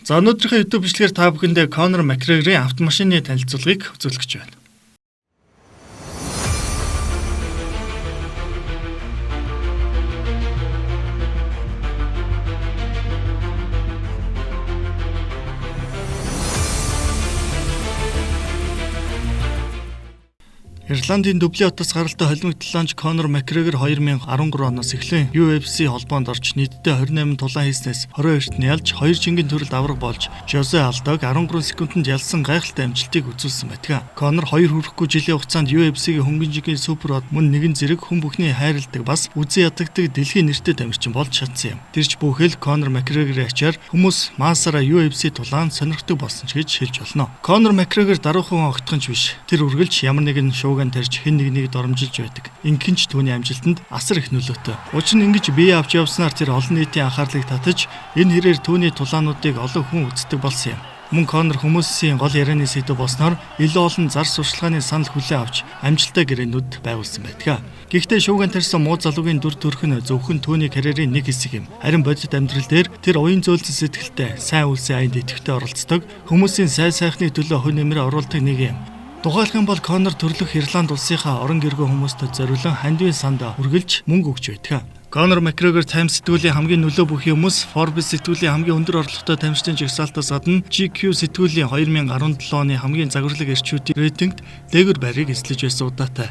За өнөөдрийнхөө YouTube бичлэгээр та бүхэндээ Conor McGregor-ийн автомашины танилцуулгыг үзүүлэх гэж байна. Ирландын Дублин хотоос гаралтай холимогдлоонч Conor McGregor 2013 оноос эхлэн UFC холбоонд орж нийтдээ 28 тулаан хийснээс 22-т нь ялж 2 жингийн төрөлд авраг болж Жозе Алдог 13 секундэд ялсан гайхалтай амжилтыг үзүүлсэн байдаг. Conor 2 хүрэхгүй жилийн хугацаанд UFC-гийн хөнгөнжигийн суперод мөн нэгэн зэрэг хүн бүхний хайрладаг бас үзэн ядагддаг дэлхийн нэртэй тамирчин болж чадсан юм. Тэрч бүхэл Conor McGregor-ийн ачаар хүмүүс маасаараа UFC тулаан сонирхдог болсон ч гэж хэлж болно. Conor McGregor даруухан огтхонч биш. Тэр үргэлж ямар нэгэн шууган тарьж хэн нэгнийг доромжилж байдаг. Инхэнч түүний амжилтанд асар их нөлөөтэй. Учир нь ингэж бие авч явснаар тэр олон нийтийн анхаарлыг татаж энэ хэрээр түүний тулаануудыг олон хүн үздэг болсон юм. Мөн Conor хүмүүсийн гол ярианы сэдэв болсноор илүү олон зар сурчлагын санал хүлээн авч амжилттай гэрээнүүд байгуулсан байдаг. Гэхдээ шууган тарьсан муу залуугийн дүр төрх нь зөвхөн түүний карьерийн нэг хэсэг юм. Харин бодит амьдрал дээр тэр уян зөөлсөн сэтгэлтэй, сайн үлсийн аянд идэвхтэй оролцдог, хүмүүсийн сайхны төлөө хувь нэмрээ оруулдаг нэг юм. Тухайлх юм бол Conor төрлөх Ирланд улсынхаа орон гэргүй хүмүүстд зориулан хандивын санд үргэлж мөнгө өгч байдаг. Conor McGregor Times сэтгүүлийн хамгийн нөлөө бүхий хүмүүс, Forbes сэтгүүлийн хамгийн өндөр орлоготой тамирчдын жагсаалтаас гадна GQ сэтгүүлийн 2017 оны хамгийн загварлаг эрчүүдийн рейтингт дээгүүр байрыг эзлэж байсан удаатай.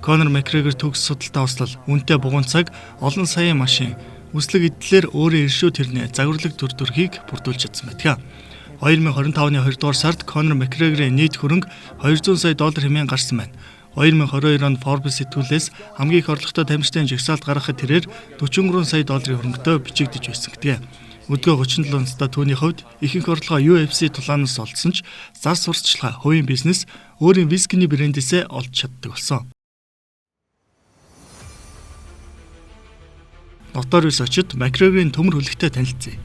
Conor McGregor төгс судалтай ослол, үнэтэй бугуун цаг, олон саяын машин, үслэг эдлэлээр өөрийн иршүүд хэрнээ загварлаг төр төрхийг бүрдүүлж чадсан байдаг. 2025 оны 2 дугаар сард Conor McGregor-ийн нийт хөрөнгө $200 сая хэмээн гарсан байна. 2022 онд Forbes сэтгүүлээс хамгийн их орлоготой тамирчдын жагсаалт гаргахад тэрээр $43 сая хөрөнгөтэй бичигдэж байсан гэдэг. Өдгөө 37 настай түүний хувьд ихэнх орлогоо UFC тулаанаас олдсон ч зар сурталчилгаа, хувийн бизнес, өөрийн вискиний брэндээсээ олж чаддаг болсон. Notorious очид McGregor-ийн төмөр хөлөгтэй танилцъя.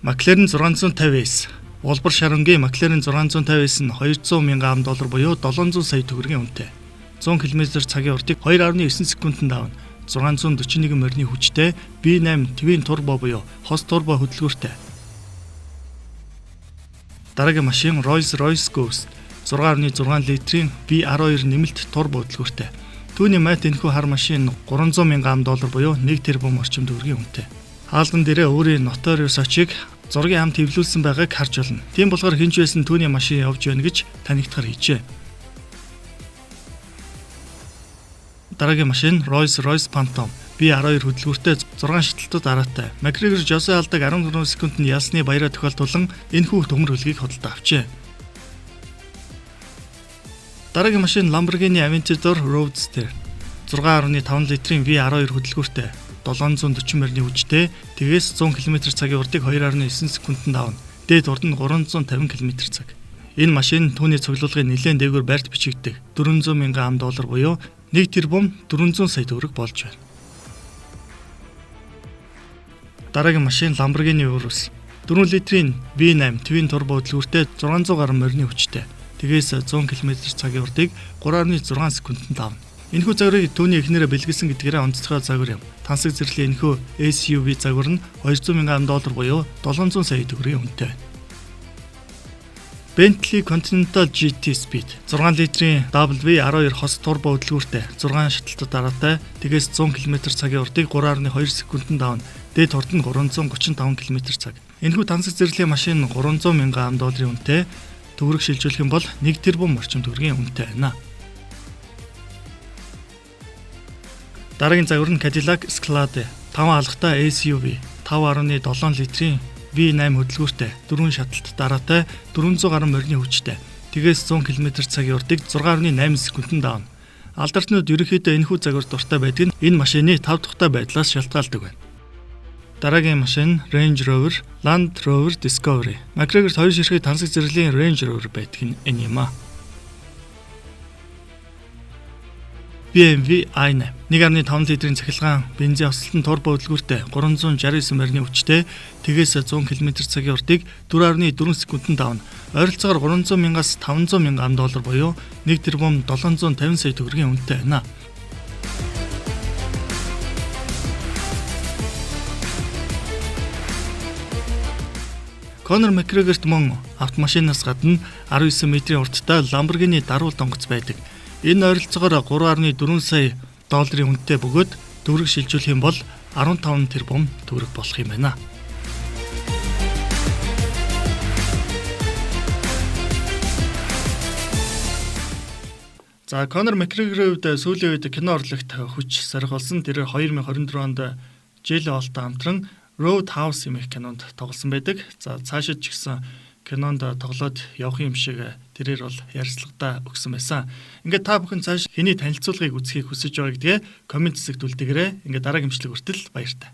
McLaren 650S. Улбар шарангийн McLaren 650S нь $200,000 буюу $700 сая төгрөгийн үнэтэй. 100 км цагийн уртыг 2.9 секундэд давна. 641 морины хүчтэй V8 Twin Turbo буюу хос турбо хөдөлгөөртэй. Дараагийн машин Rolls-Royce Ghost 6.6 литрийн V12 нэмэлт турбо хөдөлгөөртэй. Түүний майт энэхүү хар машин $300,000 буюу 1 тэрбум орчим төгрөгийн үнэтэй. Хаалган дээрээ өөрийн Notorious очиг зургийн хамт эвлүүлсэн байгааг харж байна. Тийм болохоор хинч байсан түүний машин явж байна гэж танигдахаар хийжээ. Дараагийн машин Rolls-Royce Phantom V12 хөдөлгөөртэй 6 шаталтууд араатай. McGregor Жозе Алдог 14 секундэд ялсны баяраа тохиолдуулан энэхүү төмөр хөлгийг хөдөлтөд авчээ. Дараагийн машин Lamborghini Aventador Roadster 6.5 литрийн V12 хөдөлгөөртэй 740 морины хүчтэй, тэгээс 100 км/цагийн уртыг 2.9 секундэд давна. Дээд урд нь 350 км/цаг. Энэ машин түүний цуглуулгын нэлээд дээгүүр байрт бичигддэг $400,000 буюу 1 тэрбум 400 сая төгрөг болж байна. Дараагийн машин Lamborghini Urus 4 литрийн V8 Twin Turbo хөдөлгөөртэй 600 гаруй морины хүчтэй. Тэгээс 100 км/цагийн уртыг 3.6 секундэд давна. Энэхүү загварыг түүний эхнэрээ бэлгэлсэн гэдгээрээ онцлогтой загвар юм. Тансаг зэрлийн энэхүү SUV загвар нь $200,000 буюу $700 сая төгрөгийн үнэтэй байна. Bentley Continental GT Speed 6 литрийн W12 хос турбо хөдөлгөөртэй 6 шаталтад араатай, тэгээс 100 км/цагийн уртыг 3.2 секундэд давна. Дээд урд нь 335 км/цаг. Энэхүү тансаг зэрлийн машин $300,000 үнэтэй. Төгрөг шилжүүлэх юм бол 1 тэрбум орчим төгрөгийн үнэтэй байна. Дараагийн загвар нь Cadillac Escalade 5 алхтай SUV 5.7 литрийн V8 хөдөлгөөртэй 4 шаталтад араатай 400 гаруй морины хүчтэй. Тэгээс 100 км/цагийн уртыг 6.8 секундэд давна. Алдарчнууд ерөнхийдөө энэхүү загвар дуртай байдаг нь энэ машины 5 тухтай байдлаас шалтгаалдаг байна. Дараагийн машин Range Rover Land Rover Discovery. McGregor 2 ширхэг тансаг зэрлийн Range Rover байдаг нь энэ юм аа. BMW i8 1.5 литрийн цахилгаан бензин осолтын турбо хөдөлгөөртэй 369 морины хүчтэй, тэгээс 100 км/цагийн уртыг 4.4 секундэд давна. Ойролцоогоор $300,000-аас $500,000 буюу 1 тэрбум 750 сая төгрөгийн үнэтэй байна. Конор Макгрегорт мөн автомашинаас гадна 19 метрийн урттай Lamborghini даруул донгоц байдаг. Энэ ойролцоогоор 3.4 сая долларын үнэтэй бөгөөд төгрөг шилжүүлэх юм бол 15 тэрбум төгрөг болох юм байна. За Конор Макгрегорийн хувьд сүүлийн үед кино урлагт хүч сорилсон. Тэр 2024 онд Жилли Олтой хамтран Roadhouse хэмээх кинонд тоглосон байдаг. За цаашид ч гэсэн кинонд тоглоод явах юм шиг тэрээр бол ярьцлагадаа өгсөн байсан. Ингээд та бүхэн цааш хэний танилцуулгыг үзхийг хүсэж байгааг тэгээ комент хэсэгт үлдээгээрэй. Ингээд дараагийн имжлэг хүртэл баяртай.